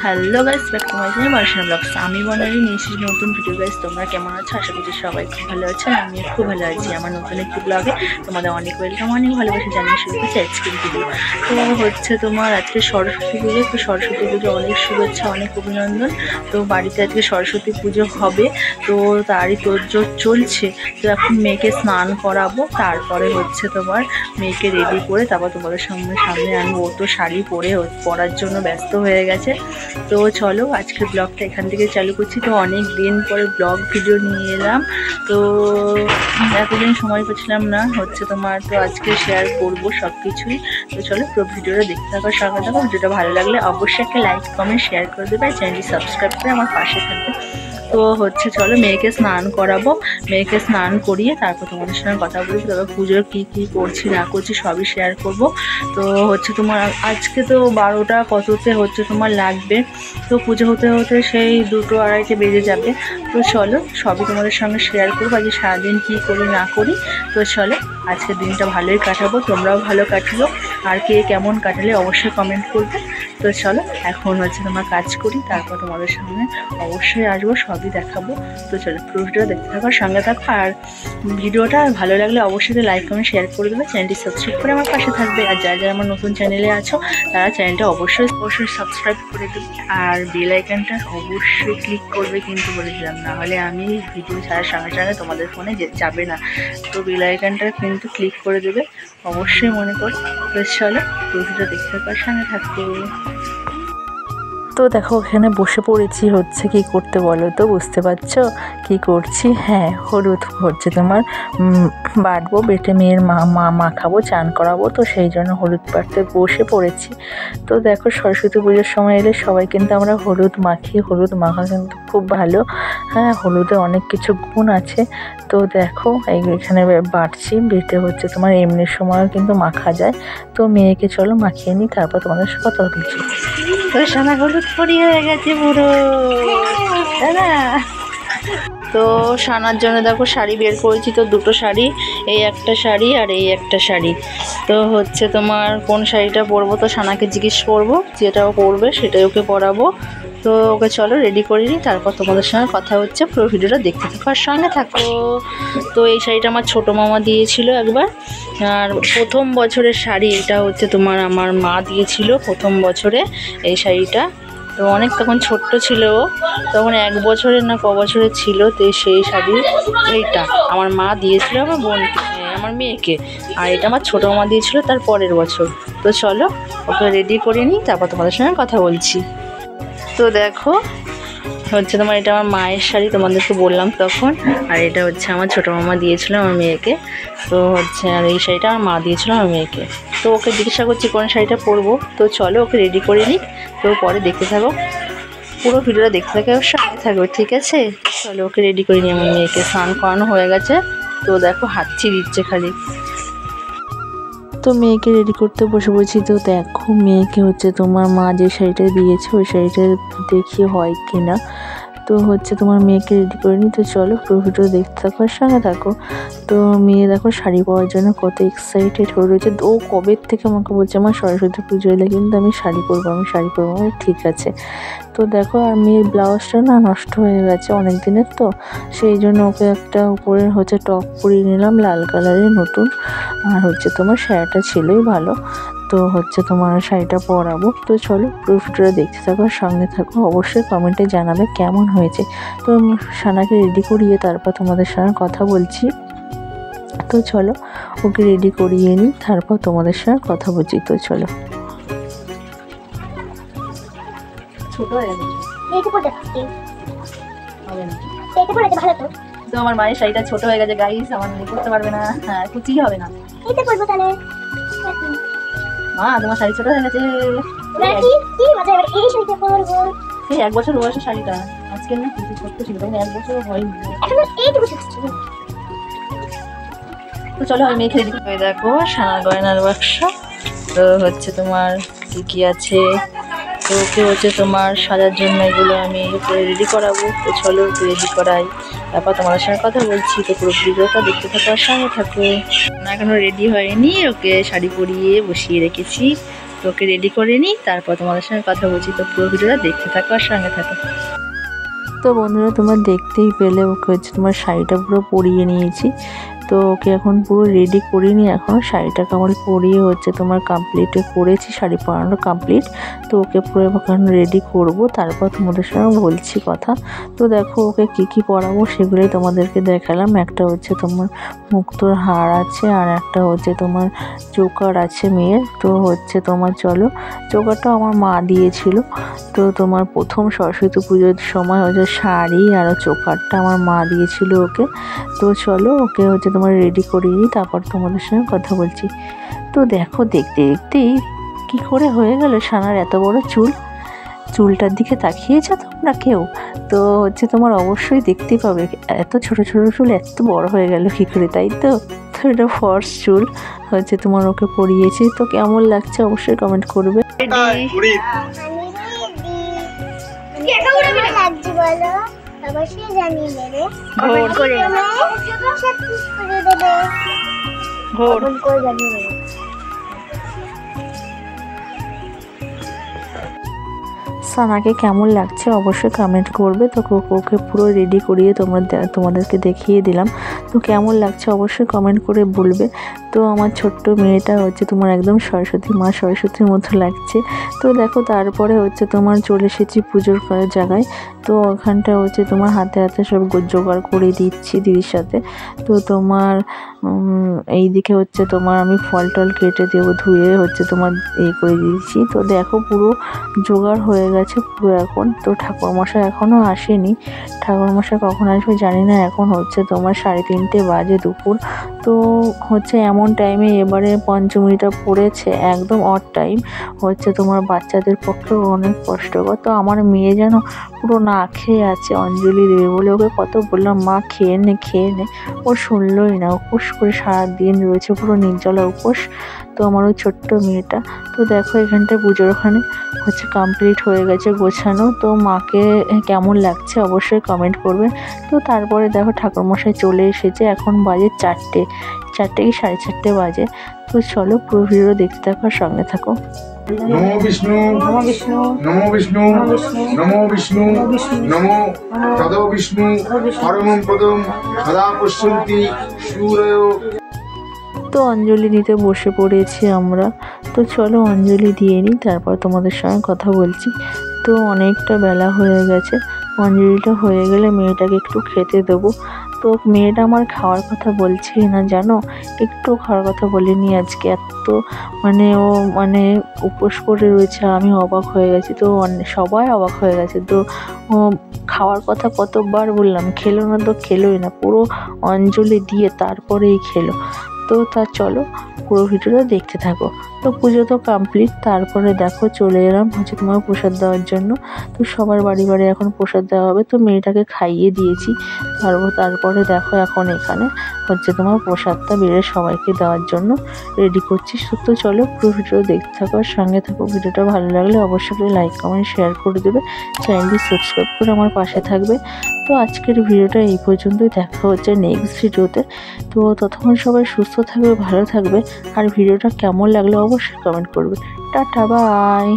Hello guys, back to my channel Barsha vlogs. আমি বনারি নিয়ে এসেছি নতুন ভিডিও। গাইস, তোমরা কেমন আছো? আশা করছি সবাই খুব ভালো আছেন। আমি খুব ভালো আছি। আমার নতুন একটি ব্লগে তোমাদের অনেক ওয়েলকাম, অনেক ভালোবাসা জানিয়ে শুরু করছি আজকের ভিডিও। তো হচ্ছে তোমার আজকে সরস্বতী পুজো। তো সরস্বতী পুজো অনেক শুভেচ্ছা, অনেক অভিনন্দন। তো বাড়িতে আজকে সরস্বতী পুজো হবে, তো তারই তোড়জোড় চলছে। তো এখন মেয়েকে স্নান করাবো, তারপরে হচ্ছে তোমার মেয়েকে রেডি করে তারপর তোমাদের সামনে আনবো। ও তো শাড়ি পরার জন্য ব্যস্ত হয়ে গেছে। তো চলো আজকের ব্লগটা এখান থেকে চালু করছি। তো অনেক দিন পরে ব্লগ ভিডিও নিয়ে এলাম, তো এতদিন সময় পাচ্ছিলাম না হচ্ছে তোমার। তো আজকে শেয়ার করবো সব কিছুই। তো চলো পুরো ভিডিওটা দেখতে থাকো, সঙ্গে থাকো। ভিডিওটা ভালো লাগলে অবশ্যই একটা লাইক কমেন্ট শেয়ার করে দেবে, আর চ্যানেলটি সাবস্ক্রাইব করে আমার পাশে থাকবে। তো হচ্ছে চলো মেয়েকে স্নান করাবো, মেয়েকে স্নান করিয়ে তারপর তোমাদের সঙ্গে কথা বলবো। তবে পুজোর কী কী করছি না করছি সবই শেয়ার করব। তো হচ্ছে তোমার আজকে তো 12টা কততে হচ্ছে তোমার লাগবে। তো পুজো হতে হতে সেই 2টো 2:30 বেজে যাবে। তো চলো সবই তোমাদের সঙ্গে শেয়ার করবো, আজকে সারাদিন কী করি না করি। তো চলো আজকের দিনটা ভালোই কাটাবো, তোমরাও ভালো কাটলো, আর কে কেমন কাটালে অবশ্যই কমেন্ট করবে। তো চলো এখন হচ্ছে তোমার কাজ করি, তারপর তোমাদের সামনে অবশ্যই আসবো, সবই দেখাবো। তো চলো পুরো ভিডিও দেখতে থাকো, সঙ্গে থাকো। আর ভিডিওটা ভালো লাগলে অবশ্যই লাইক কমেন্ট শেয়ার করে দেবে, চ্যানেলটি সাবস্ক্রাইব করে আমার পাশে থাকবে। আর যারা যারা আমার নতুন চ্যানেলে আছো তারা চ্যানেলটা অবশ্যই সাবস্ক্রাইব করে দেবে, আর বেল আইকনটা অবশ্যই ক্লিক করবে কিন্তু বলেছিলাম, না হলে আমি ভিডিও ছাড়ার সঙ্গে সঙ্গে তোমাদের ফোনে যাবে না। তো বেল আইকনটা কিন্তু ক্লিক করে দেবে অবশ্যই মনে করো। তো চলো পুরো ভিডিও দেখতে থাকো, সঙ্গে থাকবে। তো দেখো এখানে বসে পড়েছি, হচ্ছে কি করতে বলো তো? বুঝতে পারছো কি করছি? হ্যাঁ, হলুদ হচ্ছে তোমার বাটবো, বেটে মেয়ের মাখাবো, চান করাবো। তো সেই জন্য হলুদ বাটতে বসে পড়েছি। তো দেখো সরস্বতী পুজোর সময় এলে সবাই কিন্তু আমরা হলুদ মাখি। হলুদ মাখা কিন্তু খুব ভালো। হ্যাঁ, হলুদে অনেক কিছু গুণ আছে। তো দেখো এখানে বাটছি, বেটে হচ্ছে তোমার এমনি সময়ও কিন্তু মাখা যায়। তো মেয়েকে চলো মাখিয়ে নিই, তারপর তোমাদের সাথে কথা বলছি। তো সোনা হলুদ পরি হয়ে গেছে পুরো, তাই না? তো সানার জন্য দেখো শাড়ি বের করেছি। তো 2টো শাড়ি, এই একটা শাড়ি আর এই একটা শাড়ি। তো হচ্ছে তোমার কোন শাড়িটা পরবো তো সানাকে জিজ্ঞেস করবো, যেটাও পরবে সেটাই ওকে পরাবো। তো ওকে চলো রেডি করে নিই, তারপর তোমাদের সঙ্গে কথা হচ্ছে। পুরো ভিডিওটা দেখতে থাকো আর সঙ্গে থাকো। তো এই শাড়িটা আমার ছোটো মামা দিয়েছিল একবার, আর প্রথম বছরের শাড়ি এটা হচ্ছে তোমার আমার মা দিয়েছিল প্রথম বছরে এই শাড়িটা। তো অনেক তখন ছোট্ট ছিল ও, তখন 1 বছরের না ক বছরের ছিল। তো সেই শাড়ি এইটা আমার মা দিয়েছিল আমার বোনকে, আমার মেয়েকে, আর এটা আমার ছোটো মামা দিয়েছিল তার পরের বছর। তো চলো ওকে রেডি করে নিই, তারপর তোমাদের সঙ্গে কথা বলছি। তো দেখো হচ্ছে তোমার এটা আমার মায়ের শাড়ি, তোমাদেরকে বললাম তখন, আর এটা হচ্ছে আমার ছোটো মামা দিয়েছিল আমার মেয়েকে। তো হচ্ছে আর এই শাড়িটা আমার মা দিয়েছিল আমার মেয়েকে। তো ওকে জিজ্ঞাসা করছি কোন শাড়িটা পরবো। তো চলো ওকে রেডি করে নিই, তো পরে দেখতে থাকো, পুরো ভিডিওটা দেখতে থাকো, সঙ্গে থাকবে, ঠিক আছে? চলো ওকে রেডি করে নিই। আমার মেয়েকে স্নান করানো হয়ে গেছে। তো দেখো হাঁচি দিচ্ছে খালি। তো মেয়েকে রেডি করতে বসে পড়েছি। তো দেখো মেয়েকে হচ্ছে তোমার মা যে শাড়িটা দিয়েছে ওই শাড়িটা দেখি হয় কি না। তো হচ্ছে তোমার মেয়েকে রেডি করে নিই। তো চলো পুরো ভিডিও দেখতে থাকো আর সঙ্গে থাকো। তো মেয়ে দেখো শাড়ি পরার জন্য কত এক্সাইটেড হয়ে রয়েছে। ও কবের থেকে আমাকে বলছে আমার সরস্বতী পুজো এলে কিন্তু আমি শাড়ি পরবো, আমি শাড়ি পরবো। আমি ঠিক আছে। তো দেখো আর মেয়ের ব্লাউজটা না নষ্ট হয়ে গেছে অনেক দিনের, তো সেই জন্য ওকে একটা উপরে হচ্ছে টপ পরিয়ে নিলাম লাল কালারের নতুন। আর হচ্ছে তোমার শাড়িটা ছিলই ভালো, তো হচ্ছে তোমার শাড়িটা পরাবো। তো চলো পুরো ভিডিওটা দেখতে থাকো, সঙ্গে থাকো, অবশ্যই কমেন্টে জানাবে কেমন হয়েছে। তো সানাকে রেডি করিয়ে তারপর তোমাদের সঙ্গে কথা বলছি। তো চলো ওকে রেডি করিয়ে নিই, তারপর তোমাদের সঙ্গে কথা বলছি। তো চলো। ছোট হয়ে গেছে তো আমার মায়ের শাড়িটা ছোট হয়ে গেছে গাইস, আমার মেয়ে করতে পারবে না। হ্যাঁ কুচি হবে না, মা তোমার শাড়ি ছোট হয়ে গেছে। এই 1 বছর বয়সের শাড়িটা আজকে না কিছু ছোট্ট ছিল, তখন 1 বছর হয়নি। তো চলো আমি মেয়েকে রেডি করে দেখো সানার গয়নার বাক্স। তো হচ্ছে তোমার কি আছে, তো ওকে হচ্ছে তোমার সাজার জন্য এগুলো আমি রেডি করাবো। তো চলো রেডি করাই, তারপর তোমাদের সঙ্গে কথা বলছি। তো পুরো ভিডিওটা দেখতে থাকো আর সঙ্গে থাকো। না এখনো রেডি হয়নি, ওকে শাড়ি পরিয়ে বসিয়ে রেখেছি। তো ওকে রেডি করে নিই, তারপর তোমাদের সঙ্গে কথা বলছি। তো পুরো ভিডিওটা দেখতে থাকো আর সঙ্গে থাকো। তো বন্ধুরা তোমরা দেখতেই পেলে ওকে হচ্ছে তোমার শাড়িটা পুরো পরিয়ে নিয়েছি। তো ওকে এখন পুরো রেডি করিনি, এখনও শাড়িটা কেমন পরিয়ে হচ্ছে তোমার কমপ্লিট করেছি, শাড়ি পরানো কমপ্লিট। তো ওকে পুরো এখন রেডি করব, তারপর তোমাদের সঙ্গে বলছি কথা। তো দেখো ওকে কি পরাবো সেগুলোই তোমাদেরকে দেখালাম। একটা হচ্ছে তোমার মুক্তোর হার আছে, আর একটা হচ্ছে তোমার চোকার আছে মেয়ের। তো হচ্ছে তোমার চলো, চোকারটা আমার মা দিয়েছিল। তো তোমার প্রথম সরস্বতী পুজোর সময় হচ্ছে শাড়ি আর চোকারটা আমার মা দিয়েছিল ওকে। তো চলো ওকে হচ্ছে তোমার রেডি করিয়ে নিই, তারপর তোমাদের সঙ্গে কথা বলছি। তো দেখো দেখতে দেখতেই কি করে হয়ে গেল সানার এত বড় চুল। চুলটার দিকে তাকিয়েছো তোমরা কেউ? তো হচ্ছে তোমার অবশ্যই দেখতেই পাবে এত ছোট ছোট চুল এত বড় হয়ে গেল কী করে, তাই তো? তো এটা ফর্স চুল হচ্ছে তোমার ওকে পরিয়েছি। তো কেমন লাগছে অবশ্যই কমেন্ট করবে। সানাকে কেমন লাগছে অবশ্যই কমেন্ট করবে। তো ওকে পুরো রেডি করিয়ে তোমাদেরকে দেখিয়ে দিলাম। তো কেমন লাগছে অবশ্যই কমেন্ট করে বলবে। তো আমার ছোট্ট মেয়েটা হচ্ছে তোমার একদম মা সরস্বতীর মতো লাগছে। তো দেখো তারপরে হচ্ছে তোমার চলে এসেছি পুজোর জায়গায়। তো ওখানটা হচ্ছে তোমার হাতে হাতে সব জোগাড় করে দিচ্ছি দিদির সাথে। তো তোমার এই দিকে হচ্ছে তোমার আমি ফল টল কেটে দেবো, ধুয়ে হচ্ছে তোমার করে দিয়েছি। তো দেখো পুরো জোগাড় হয়ে গেছে পুরো এখন। তো ঠাকুরমশাই এখনও আসেনি, ঠাকুরমশাই কখন আসবে জানি না। এখন হচ্ছে তোমার 3:30 বাজে দুপুর। তো হচ্ছে এমন টাইমে এবারে পঞ্চমীটা পড়েছে, একদম অড টাইম হচ্ছে তোমার বাচ্চাদের পক্ষেও অনেক কষ্টকর। তো আমার মেয়ে যেন পুরো না খেয়ে আছে, অঞ্জলি দেবে বলে ওকে কত বললাম মা খেয়ে নে, ও শুনলই না। উপোস করে সারাদিন রয়েছে, পুরো নির্জলা উপোস। তো আমার ওই ছোট্ট মেয়েটা। তো দেখো এখানটায় পুজোর ওখানে হচ্ছে কমপ্লিট হয়ে গেছে গোছানো। তো মাকে কেমন লাগছে অবশ্যই কমেন্ট করবে। তো তারপরে দেখো ঠাকুরমশাই চলে এসেছে, এখন বাজে 4টে কি 4:30 বাজে। তো চলো পুরো ভিডিও দেখতে থাকো, সঙ্গে থাকো। নমো বিষ্ণু নমো বিষ্ণু নমো বিষ্ণু নমো বিষ্ণু নমো তদো বিষ্ণু পরমং পদম সদা পশ্যন্তি সূরয়। তো অঞ্জলি দিতে বসে পড়েছি আমরা। তো চলো অঞ্জলি দিয়ে নিই, তারপর তোমাদের সঙ্গে কথা বলছি। তো অনেকটা বেলা হয়ে গেছে, অঞ্জলিটা হয়ে গেলে মেয়েটাকে একটু খেতে দেবো। তো মেয়েটা আমার খাওয়ার কথা বলছেই না জানো, একটু খাওয়ার কথা বলিনি আজকে। এত ও উপোস করে রয়েছে, আমি অবাক হয়ে গেছি। তো সবাই অবাক হয়ে গেছে। তো খাওয়ার কথা কতবার বললাম, খেলো না তো খেলোই না, পুরো অঞ্জলি দিয়ে তারপরেই খেলো। তো চলো পুরো ভিডিওটা দেখতে থাকো। তো পুজো তো কমপ্লিট, তারপরে দেখো চলে এলাম হচ্ছে তোমার প্রসাদ দেওয়ার জন্য। তো সবার বাড়ি এখন প্রসাদ দেওয়া হবে। তো মেয়েটাকে খাইয়ে দিয়েছি, তারপরে দেখো এখন এখানে হচ্ছে তোমার প্রসাদটা বেড়ে সবাইকে দেওয়ার জন্য রেডি করছি। তো চলো পুরো ভিডিও দেখতে থাকো আর সঙ্গে থাকো। ভিডিওটা ভালো লাগলে অবশ্যই লাইক কমেন্ট শেয়ার করে দেবে, চ্যানেলটি সাবস্ক্রাইব করে আমার পাশে থাকবে। তো আজকের ভিডিওটা এই পর্যন্তই, দেখা হচ্ছে নেক্সট ভিডিওতে। তো ততক্ষণ সবাই সুস্থ থাকবে, ভালো থাকবে। আর ভিডিওটা কেমন লাগলো অবশ্যই কমেন্ট করবে। Tata bye.